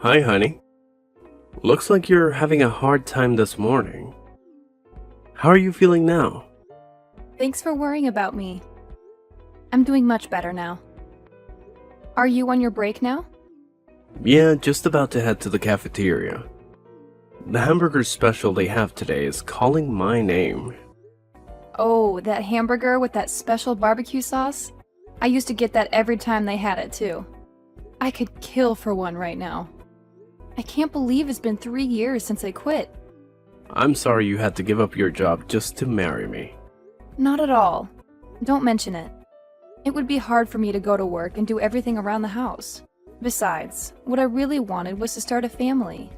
Hi, honey. Looks like you're having a hard time this morning. How are you feeling now? Thanks for worrying about me. I'm doing much better now. Are you on your break now? Yeah, just about to head to the cafeteria. The hamburger special they have today is calling my name. Oh, that hamburger with that special barbecue sauce? I used to get that every time they had it, too. I could kill for one right now. I can't believe it's been 3 years since I quit. I'm sorry you had to give up your job just to marry me. Not at all. Don't mention it. It would be hard for me to go to work and do everything around the house. Besides, what I really wanted was to start a family.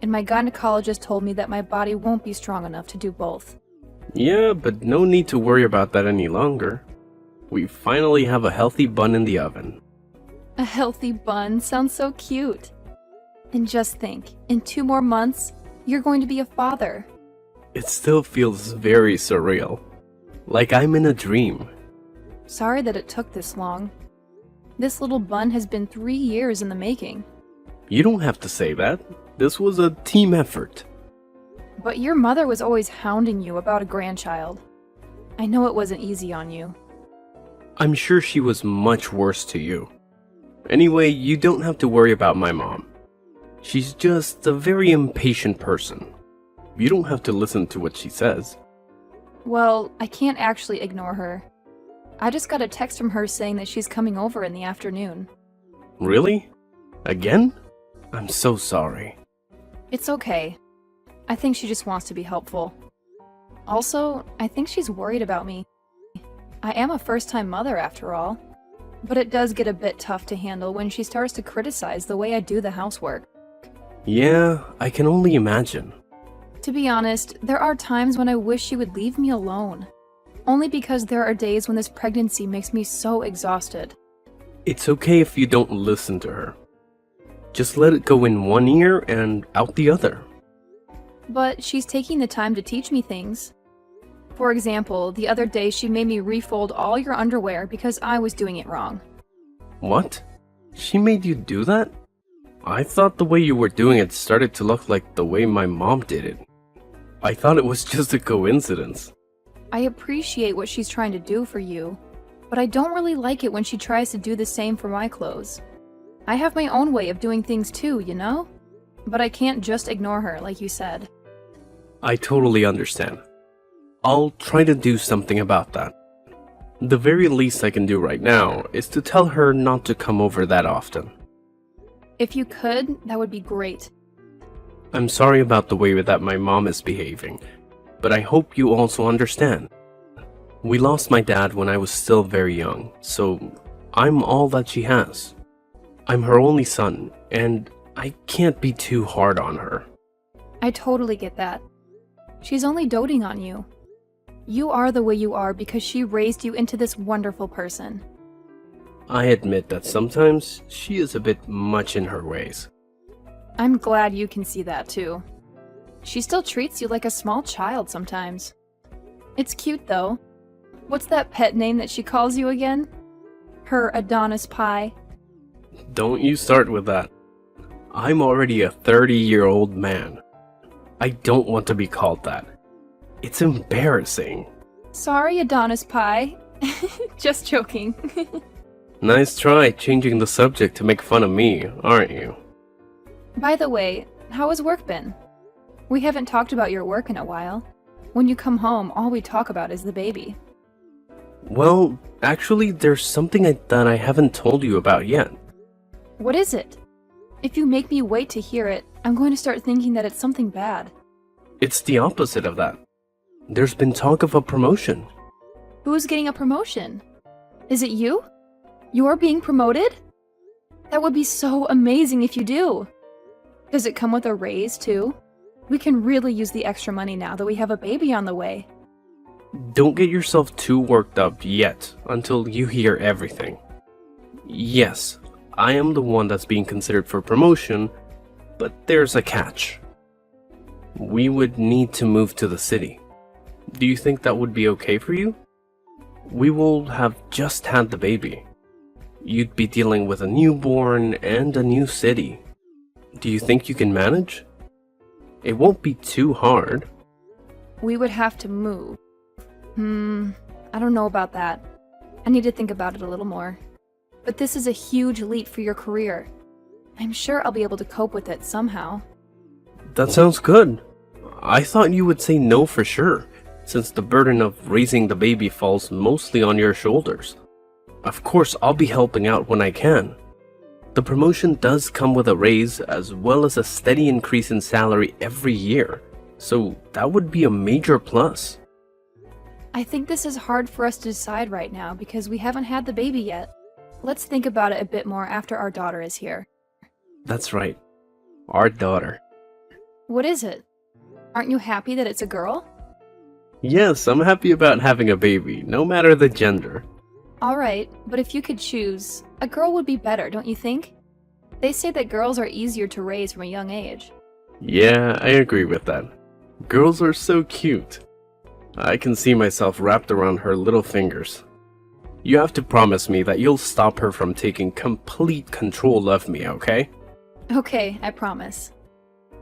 And my gynecologist told me that my body won't be strong enough to do both. Yeah, but no need to worry about that any longer. We finally have a healthy bun in the oven. A healthy bun sounds so cute. And just think, in 2 more months, you're going to be a father. It still feels very surreal. Like I'm in a dream. Sorry that it took this long. This little bun has been 3 years in the making. You don't have to say that. This was a team effort. But your mother was always hounding you about a grandchild. I know it wasn't easy on you. I'm sure she was much worse to you. Anyway, you don't have to worry about my mom. She's just a very impatient person. You don't have to listen to what she says. Well, I can't actually ignore her. I just got a text from her saying that she's coming over in the afternoon. Really? Again? I'm so sorry. It's okay. I think she just wants to be helpful. Also, I think she's worried about me. I am a first-time mother after all. But it does get a bit tough to handle when she starts to criticize the way I do the housework. Yeah, I can only imagine. To be honest, there are times when I wish she would leave me alone. Only because there are days when this pregnancy makes me so exhausted. It's okay if you don't listen to her. Just let it go in one ear and out the other. But she's taking the time to teach me things. For example, the other day she made me refold all your underwear because I was doing it wrong. What? She made you do that? I thought the way you were doing it started to look like the way my mom did it. I thought it was just a coincidence. I appreciate what she's trying to do for you, but I don't really like it when she tries to do the same for my clothes. I have my own way of doing things too, you know? But I can't just ignore her, like you said. I totally understand. I'll try to do something about that. The very least I can do right now is to tell her not to come over that often. If you could, that would be great. I'm sorry about the way that my mom is behaving, but I hope you also understand. We lost my dad when I was still very young, so I'm all that she has. I'm her only son, and I can't be too hard on her. I totally get that. She's only doting on you. You are the way you are because she raised you into this wonderful person. I admit that sometimes she is a bit much in her ways. I'm glad you can see that too. She still treats you like a small child sometimes. It's cute though. What's that pet name that she calls you again? Her Adonis Pie? Don't you start with that. I'm already a 30-year-old man. I don't want to be called that. It's embarrassing. Sorry, Adonis Pie. Just joking. Nice try changing the subject to make fun of me, aren't you? By the way, how has work been? We haven't talked about your work in a while. When you come home, all we talk about is the baby. Well, actually, there's something that I haven't told you about yet. What is it? If you make me wait to hear it, I'm going to start thinking that it's something bad. It's the opposite of that. There's been talk of a promotion. Who's getting a promotion? Is it you? You're being promoted? That would be so amazing if you do. Does it come with a raise, too? We can really use the extra money now that we have a baby on the way. Don't get yourself too worked up yet until you hear everything. Yes, I am the one that's being considered for promotion, but there's a catch. We would need to move to the city. Do you think that would be okay for you? We will have just had the baby. You'd be dealing with a newborn and a new city. Do you think you can manage? It won't be too hard. We would have to move. I don't know about that. I need to think about it a little more. But this is a huge leap for your career. I'm sure I'll be able to cope with it somehow. That sounds good. I thought you would say no for sure, since the burden of raising the baby falls mostly on your shoulders. Of course, I'll be helping out when I can. The promotion does come with a raise as well as a steady increase in salary every year, so that would be a major plus. I think this is hard for us to decide right now because we haven't had the baby yet. Let's think about it a bit more after our daughter is here. That's right. Our daughter. What is it? Aren't you happy that it's a girl? Yes, I'm happy about having a baby, no matter the gender. Alright, but if you could choose, a girl would be better, don't you think? They say that girls are easier to raise from a young age. Yeah, I agree with that. Girls are so cute. I can see myself wrapped around her little fingers. You have to promise me that you'll stop her from taking complete control of me, okay? Okay, I promise.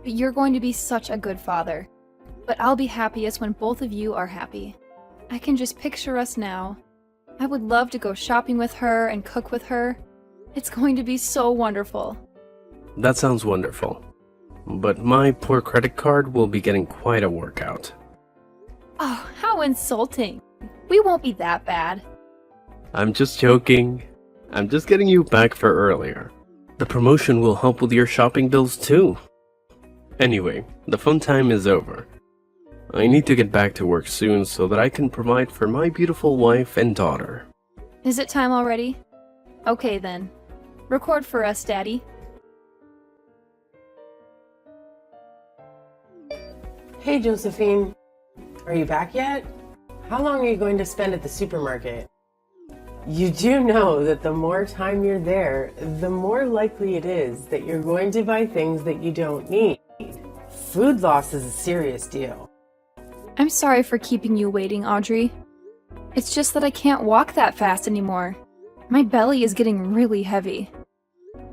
But you're going to be such a good father. But I'll be happiest when both of you are happy. I can just picture us now. I would love to go shopping with her and cook with her. It's going to be so wonderful. That sounds wonderful. But my poor credit card will be getting quite a workout. Oh, how insulting. We won't be that bad. I'm just joking. I'm just getting you back for earlier. The promotion will help with your shopping bills too. Anyway, the fun time is over. I need to get back to work soon so that I can provide for my beautiful wife and daughter. Is it time already? Okay then. Record for us, Daddy. Hey, Josephine. Are you back yet? How long are you going to spend at the supermarket? You do know that the more time you're there, the more likely it is that you're going to buy things that you don't need. Food loss is a serious deal. I'm sorry for keeping you waiting, Audrey. It's just that I can't walk that fast anymore. My belly is getting really heavy.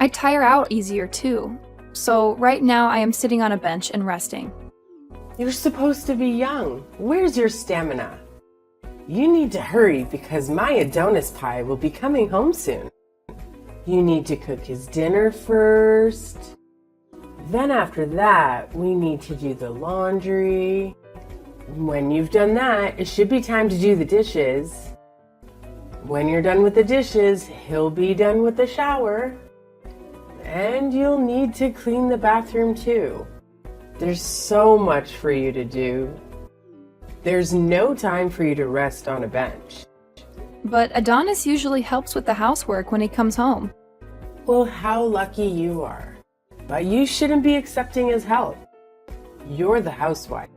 I tire out easier too. So right now I am sitting on a bench and resting. You're supposed to be young. Where's your stamina? You need to hurry because my Adonis pie will be coming home soon. You need to cook his dinner first. Then after that, we need to do the laundry. When you've done that, it should be time to do the dishes. When you're done with the dishes, he'll be done with the shower. And you'll need to clean the bathroom too. There's so much for you to do. There's no time for you to rest on a bench. But Adonis usually helps with the housework when he comes home. Well, how lucky you are. But you shouldn't be accepting his help. You're the housewife.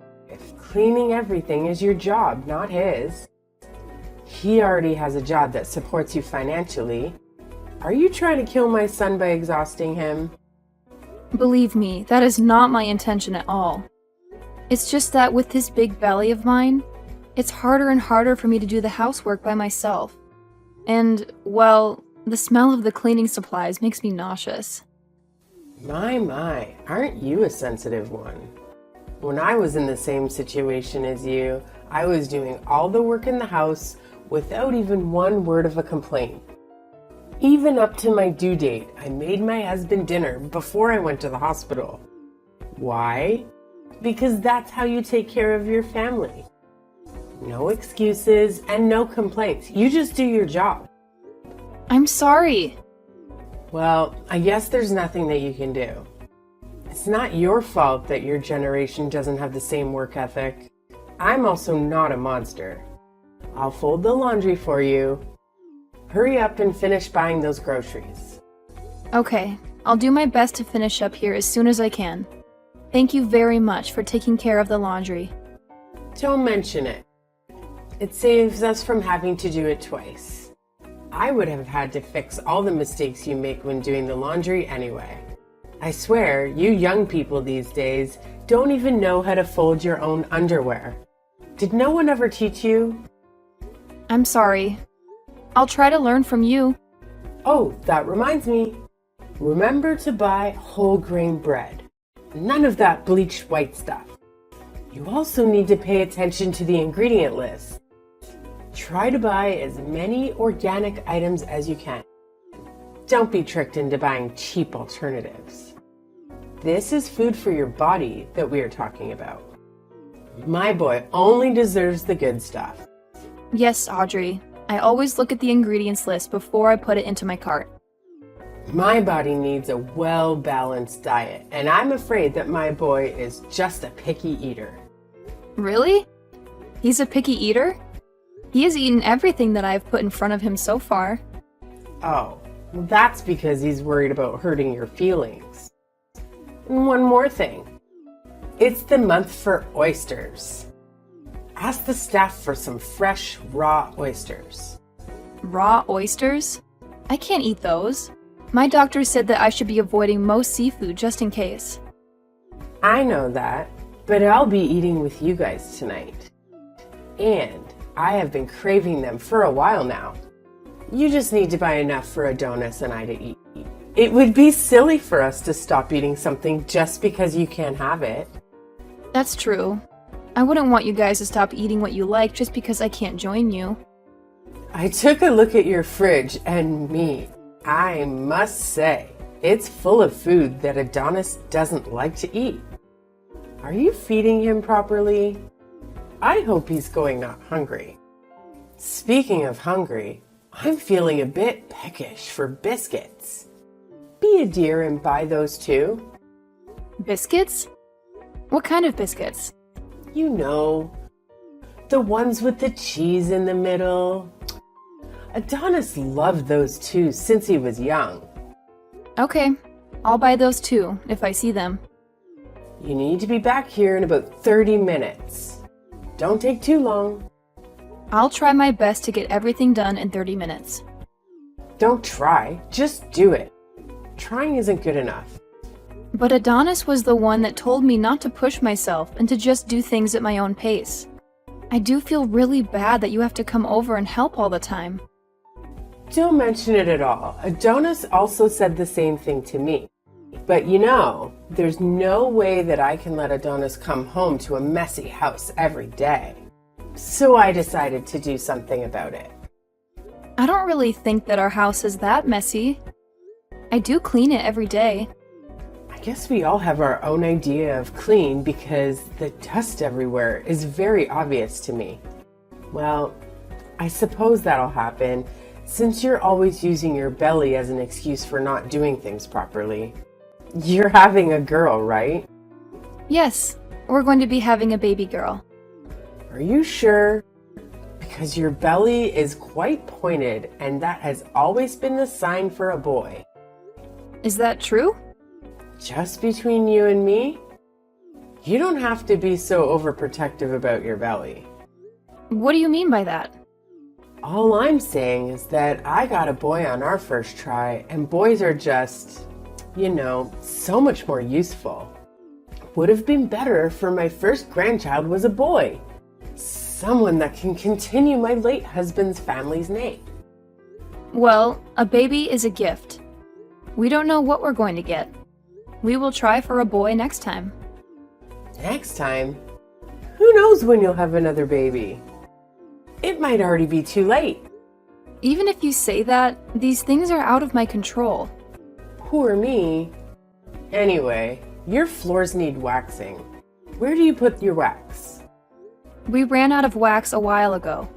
Cleaning everything is your job, not his. He already has a job that supports you financially. Are you trying to kill my son by exhausting him? Believe me, that is not my intention at all. It's just that with this big belly of mine, it's harder and harder for me to do the housework by myself. And, well, the smell of the cleaning supplies makes me nauseous. My, aren't you a sensitive one? When I was in the same situation as you, I was doing all the work in the house without even one word of a complaint. Even up to my due date, I made my husband dinner before I went to the hospital. Why? Because that's how you take care of your family. No excuses and no complaints. You just do your job. I'm sorry. Well, I guess there's nothing that you can do. It's not your fault that your generation doesn't have the same work ethic. I'm also not a monster. I'll fold the laundry for you. Hurry up and finish buying those groceries. Okay, I'll do my best to finish up here as soon as I can. Thank you very much for taking care of the laundry. Don't mention it. It saves us from having to do it twice. I would have had to fix all the mistakes you make when doing the laundry anyway. I swear, you young people these days don't even know how to fold your own underwear. Did no one ever teach you? I'm sorry. I'll try to learn from you. Oh, that reminds me. Remember to buy whole grain bread. None of that bleached white stuff. You also need to pay attention to the ingredient list. Try to buy as many organic items as you can. Don't be tricked into buying cheap alternatives. This is food for your body that we are talking about. My boy only deserves the good stuff. Yes, Audrey. I always look at the ingredients list before I put it into my cart. My body needs a well-balanced diet, and I'm afraid that my boy is just a picky eater. Really? He's a picky eater? He has eaten everything that I've put in front of him so far. Oh, well, that's because he's worried about hurting your feelings. And one more thing. It's the month for oysters. Ask the staff for some fresh, raw oysters. Raw oysters? I can't eat those. My doctor said that I should be avoiding most seafood just in case. I know that, but I'll be eating with you guys tonight. And I have been craving them for a while now. You just need to buy enough for Adonis and I to eat. It would be silly for us to stop eating something just because you can't have it. That's true. I wouldn't want you guys to stop eating what you like just because I can't join you. I took a look at your fridge and I must say, it's full of food that Adonis doesn't like to eat. Are you feeding him properly? I hope he's going not hungry. Speaking of hungry, I'm feeling a bit peckish for biscuits. Be a dear and buy those too. Biscuits? What kind of biscuits? You know, the ones with the cheese in the middle. Adonis loved those too since he was young. Okay, I'll buy those too, if I see them. You need to be back here in about 30 minutes. Don't take too long. I'll try my best to get everything done in 30 minutes. Don't try, just do it. Trying isn't good enough. But Adonis was the one that told me not to push myself and to just do things at my own pace. I do feel really bad that you have to come over and help all the time. Don't mention it at all. Adonis also said the same thing to me. But you know, there's no way that I can let Adonis come home to a messy house every day. So I decided to do something about it. I don't really think that our house is that messy. I do clean it every day. I guess we all have our own idea of clean because the dust everywhere is very obvious to me. Well, I suppose that'll happen since you're always using your belly as an excuse for not doing things properly. You're having a girl, right? Yes, we're going to be having a baby girl. Are you sure? Because your belly is quite pointed and that has always been the sign for a boy. Is that true? Just between you and me? You don't have to be so overprotective about your belly. What do you mean by that? All I'm saying is that I got a boy on our first try, and boys are just, so much more useful. Would have been better if my first grandchild was a boy. Someone that can continue my late husband's family's name. Well, a baby is a gift. We don't know what we're going to get. We will try for a boy next time. Next time? Who knows when you'll have another baby? It might already be too late. Even if you say that, these things are out of my control. Poor me. Anyway, your floors need waxing. Where do you put your wax? We ran out of wax a while ago.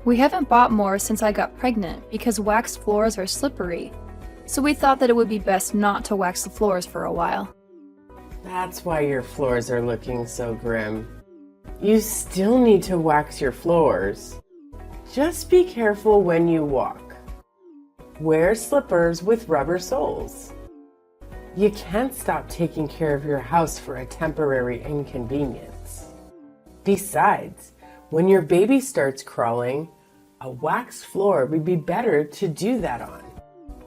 We haven't bought more since I got pregnant because waxed floors are slippery. So we thought that it would be best not to wax the floors for a while. That's why your floors are looking so grim. You still need to wax your floors. Just be careful when you walk. Wear slippers with rubber soles. You can't stop taking care of your house for a temporary inconvenience. Besides, when your baby starts crawling, a waxed floor would be better to do that on.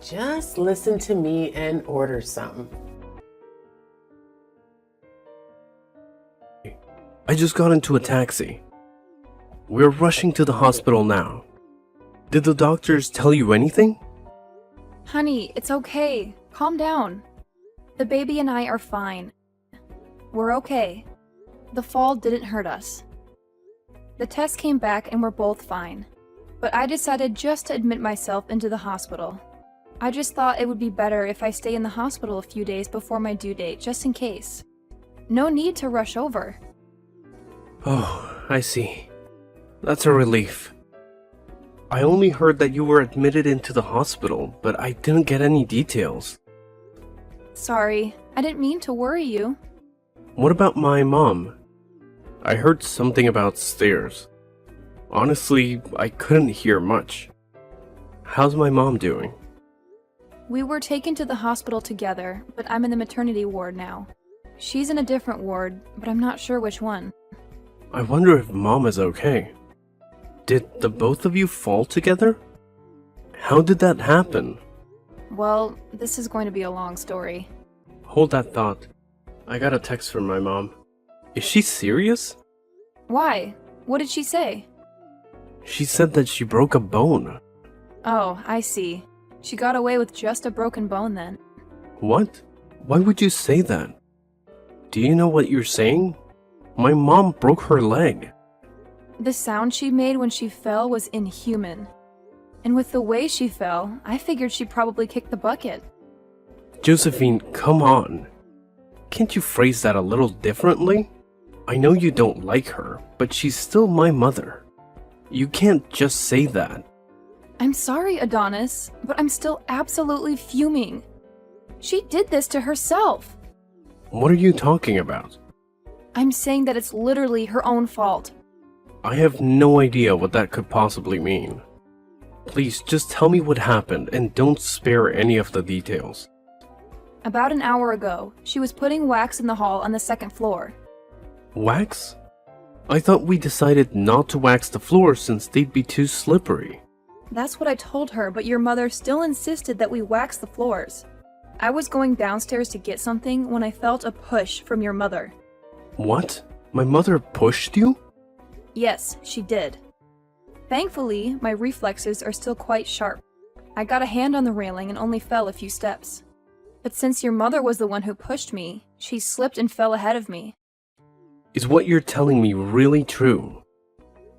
Just listen to me and order some. I just got into a taxi. We're rushing to the hospital now. Did the doctors tell you anything? Honey, it's okay. Calm down. The baby and I are fine. We're okay. The fall didn't hurt us. The test came back and we're both fine. But I decided just to admit myself into the hospital. I just thought it would be better if I stay in the hospital a few days before my due date, just in case. No need to rush over. Oh, I see. That's a relief. I only heard that you were admitted into the hospital, but I didn't get any details. Sorry, I didn't mean to worry you. What about my mom? I heard something about stairs. Honestly, I couldn't hear much. How's my mom doing? We were taken to the hospital together, but I'm in the maternity ward now. She's in a different ward, but I'm not sure which one. I wonder if mom is okay. Did the both of you fall together? How did that happen? Well, this is going to be a long story. Hold that thought. I got a text from my mom. Is she serious? Why? What did she say? She said that she broke a bone. Oh, I see. She got away with just a broken bone then. What? Why would you say that? Do you know what you're saying? My mom broke her leg. The sound she made when she fell was inhuman. And with the way she fell, I figured she probably kicked the bucket. Josephine, come on. Can't you phrase that a little differently? I know you don't like her, but she's still my mother. You can't just say that. I'm sorry, Adonis, but I'm still absolutely fuming. She did this to herself. What are you talking about? I'm saying that it's literally her own fault. I have no idea what that could possibly mean. Please, just tell me what happened and don't spare any of the details. About an hour ago, she was putting wax in the hall on the second floor. Wax? I thought we decided not to wax the floors since they'd be too slippery. That's what I told her, but your mother still insisted that we wax the floors. I was going downstairs to get something when I felt a push from your mother. What? My mother pushed you? Yes, she did. Thankfully, my reflexes are still quite sharp. I got a hand on the railing and only fell a few steps. But since your mother was the one who pushed me, she slipped and fell ahead of me. Is what you're telling me really true?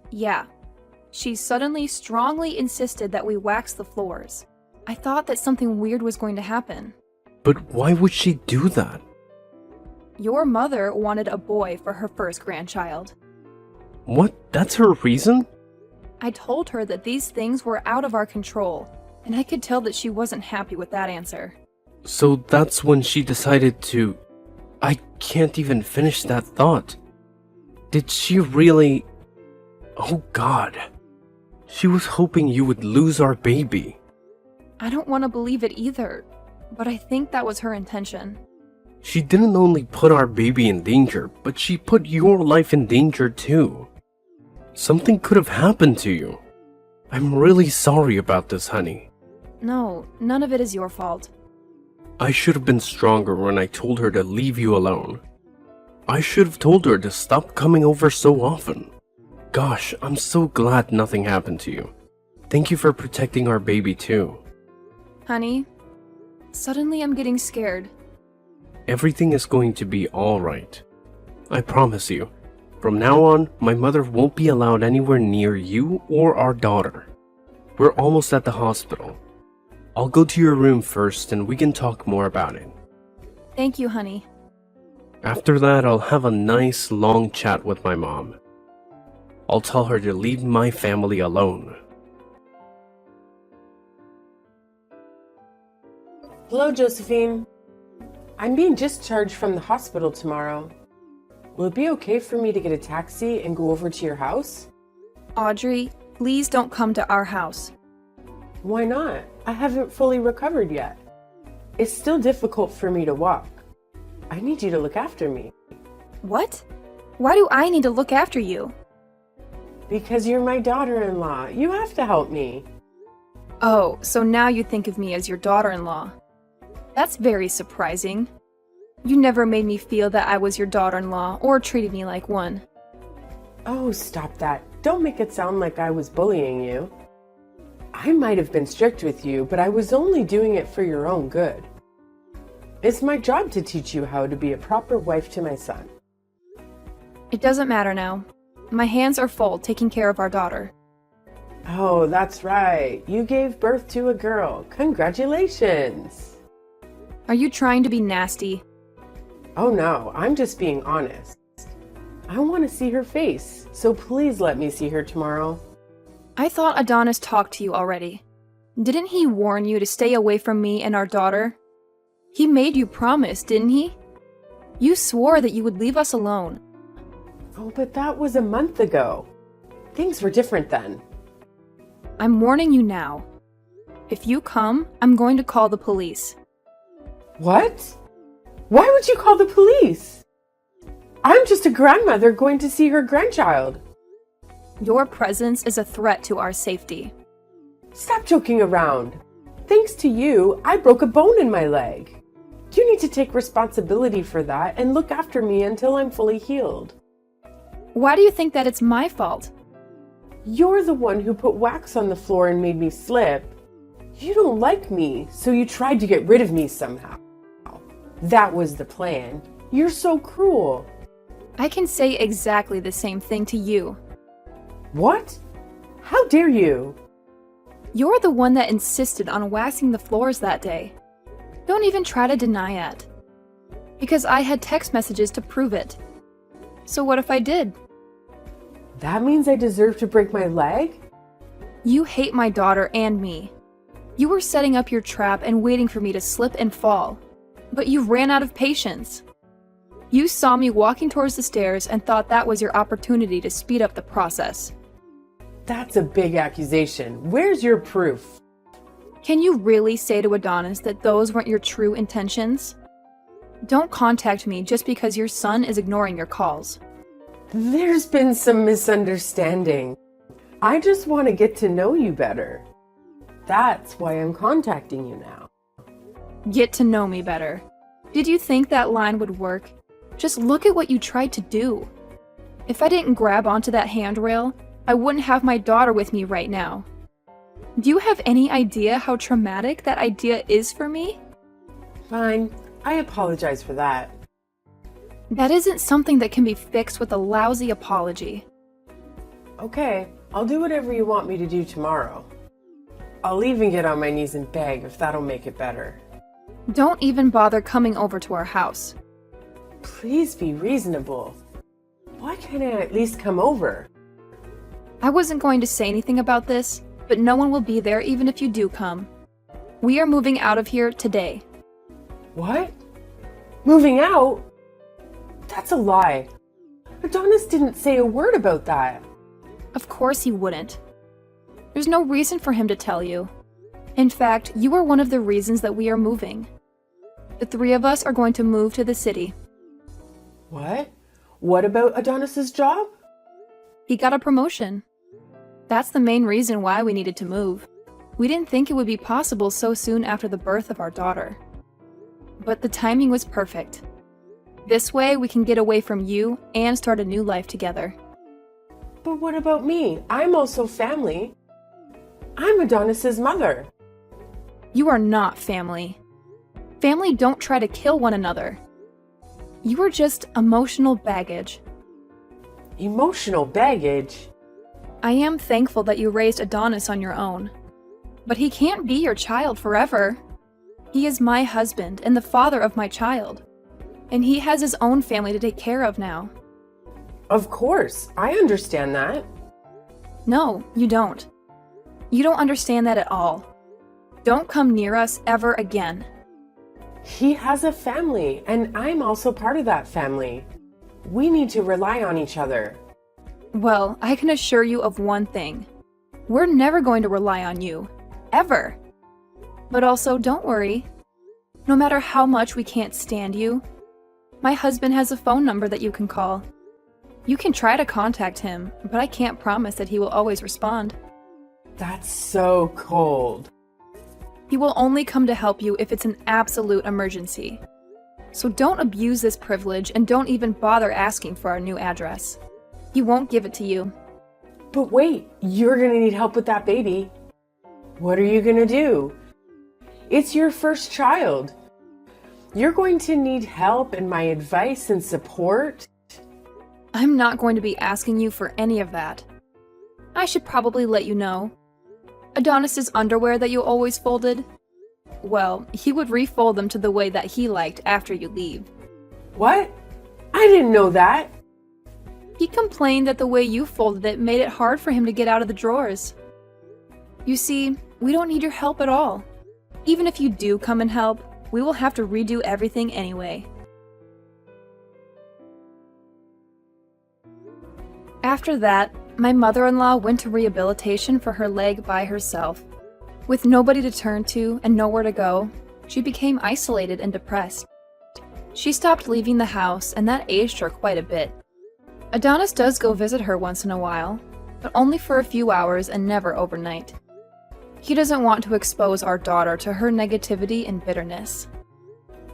Yeah. She suddenly strongly insisted that we wax the floors. I thought that something weird was going to happen. But why would she do that? Your mother wanted a boy for her first grandchild. What? That's her reason? I told her that these things were out of our control, and I could tell that she wasn't happy with that answer. So that's when she decided to... I can't even finish that thought. Did she really... Oh God. She was hoping you would lose our baby. I don't want to believe it either, but I think that was her intention. She didn't only put our baby in danger, but she put your life in danger too. Something could have happened to you. I'm really sorry about this, honey. No, none of it is your fault. I should have been stronger when I told her to leave you alone. I should have told her to stop coming over so often. Gosh, I'm so glad nothing happened to you. Thank you for protecting our baby too. Honey, suddenly I'm getting scared. Everything is going to be alright. I promise you. From now on, my mother won't be allowed anywhere near you or our daughter. We're almost at the hospital. I'll go to your room first and we can talk more about it. Thank you, honey. After that, I'll have a nice long chat with my mom. I'll tell her to leave my family alone. Hello, Josephine. I'm being discharged from the hospital tomorrow. Will it be okay for me to get a taxi and go over to your house? Audrey, please don't come to our house. Why not? I haven't fully recovered yet. It's still difficult for me to walk. I need you to look after me. What? Why do I need to look after you? Because you're my daughter-in-law. You have to help me. Oh, so now you think of me as your daughter-in-law. That's very surprising. You never made me feel that I was your daughter-in-law or treated me like one. Oh, stop that. Don't make it sound like I was bullying you. I might have been strict with you, but I was only doing it for your own good. It's my job to teach you how to be a proper wife to my son. It doesn't matter now. My hands are full taking care of our daughter. Oh, that's right. You gave birth to a girl. Congratulations. Are you trying to be nasty? Oh no, I'm just being honest. I want to see her face, so please let me see her tomorrow. I thought Adonis talked to you already. Didn't he warn you to stay away from me and our daughter? He made you promise, didn't he? You swore that you would leave us alone. Oh, but that was a month ago. Things were different then. I'm warning you now. If you come, I'm going to call the police. What? Why would you call the police? I'm just a grandmother going to see her grandchild. Your presence is a threat to our safety. Stop joking around. Thanks to you, I broke a bone in my leg. You need to take responsibility for that and look after me until I'm fully healed. Why do you think that it's my fault? You're the one who put wax on the floor and made me slip. You don't like me, so you tried to get rid of me somehow. That was the plan. You're so cruel. I can say exactly the same thing to you. What? How dare you? You're the one that insisted on waxing the floors that day. Don't even try to deny it. Because I had text messages to prove it. So what if I did? That means I deserve to break my leg? You hate my daughter and me. You were setting up your trap and waiting for me to slip and fall. But you ran out of patience. You saw me walking towards the stairs and thought that was your opportunity to speed up the process. That's a big accusation. Where's your proof? Can you really say to Adonis that those weren't your true intentions? Don't contact me just because your son is ignoring your calls. There's been some misunderstanding. I just want to get to know you better. That's why I'm contacting you now. Get to know me better. Did you think that line would work? Just look at what you tried to do. If I didn't grab onto that handrail, I wouldn't have my daughter with me right now. Do you have any idea how traumatic that idea is for me? Fine, I apologize for that. That isn't something that can be fixed with a lousy apology. Okay, I'll do whatever you want me to do tomorrow. I'll even get on my knees and beg if that'll make it better. Don't even bother coming over to our house. Please be reasonable. Why can't I at least come over? I wasn't going to say anything about this, but no one will be there even if you do come. We are moving out of here today. What? Moving out? That's a lie. Adonis didn't say a word about that. Of course he wouldn't. There's no reason for him to tell you. In fact, you are one of the reasons that we are moving. The three of us are going to move to the city. What? What about Adonis's job? He got a promotion. That's the main reason why we needed to move. We didn't think it would be possible so soon after the birth of our daughter. But the timing was perfect. This way we can get away from you and start a new life together. But what about me? I'm also family. I'm Adonis's mother. You are not family. Family don't try to kill one another. You are just emotional baggage. Emotional baggage? I am thankful that you raised Adonis on your own. But he can't be your child forever. He is my husband and the father of my child. And he has his own family to take care of now. Of course, I understand that. No, you don't. You don't understand that at all. Don't come near us ever again. He has a family, and I'm also part of that family. We need to rely on each other. Well, I can assure you of one thing. We're never going to rely on you. Ever. But also, don't worry. No matter how much we can't stand you, my husband has a phone number that you can call. You can try to contact him, but I can't promise that he will always respond. That's so cold. He will only come to help you if it's an absolute emergency. So don't abuse this privilege and don't even bother asking for our new address. He won't give it to you. But wait, you're gonna need help with that baby. What are you gonna do? It's your first child. You're going to need help and my advice and support. I'm not going to be asking you for any of that. I should probably let you know. Adonis's underwear that you always folded? Well, he would refold them to the way that he liked after you leave. What? I didn't know that. He complained that the way you folded it made it hard for him to get out of the drawers. You see, we don't need your help at all. Even if you do come and help, we will have to redo everything anyway. After that, my mother-in-law went to rehabilitation for her leg by herself. With nobody to turn to and nowhere to go, she became isolated and depressed. She stopped leaving the house, and that aged her quite a bit. Adonis does go visit her once in a while, but only for a few hours and never overnight. He doesn't want to expose our daughter to her negativity and bitterness.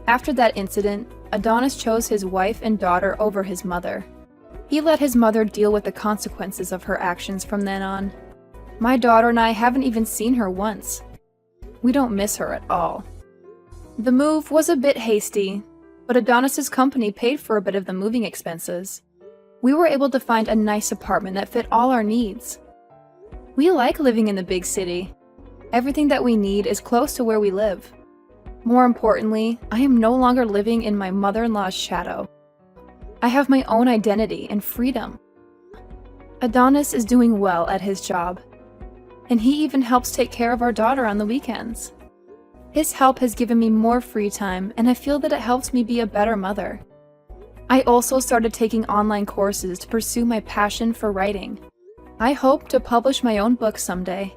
After that incident, Adonis chose his wife and daughter over his mother. He let his mother deal with the consequences of her actions from then on. My daughter and I haven't even seen her once. We don't miss her at all. The move was a bit hasty, but Adonis's company paid for a bit of the moving expenses. We were able to find a nice apartment that fit all our needs. We like living in the big city. Everything that we need is close to where we live. More importantly, I am no longer living in my mother-in-law's shadow. I have my own identity and freedom. Adonis is doing well at his job, and he even helps take care of our daughter on the weekends. His help has given me more free time, and I feel that it helps me be a better mother. I also started taking online courses to pursue my passion for writing. I hope to publish my own book someday.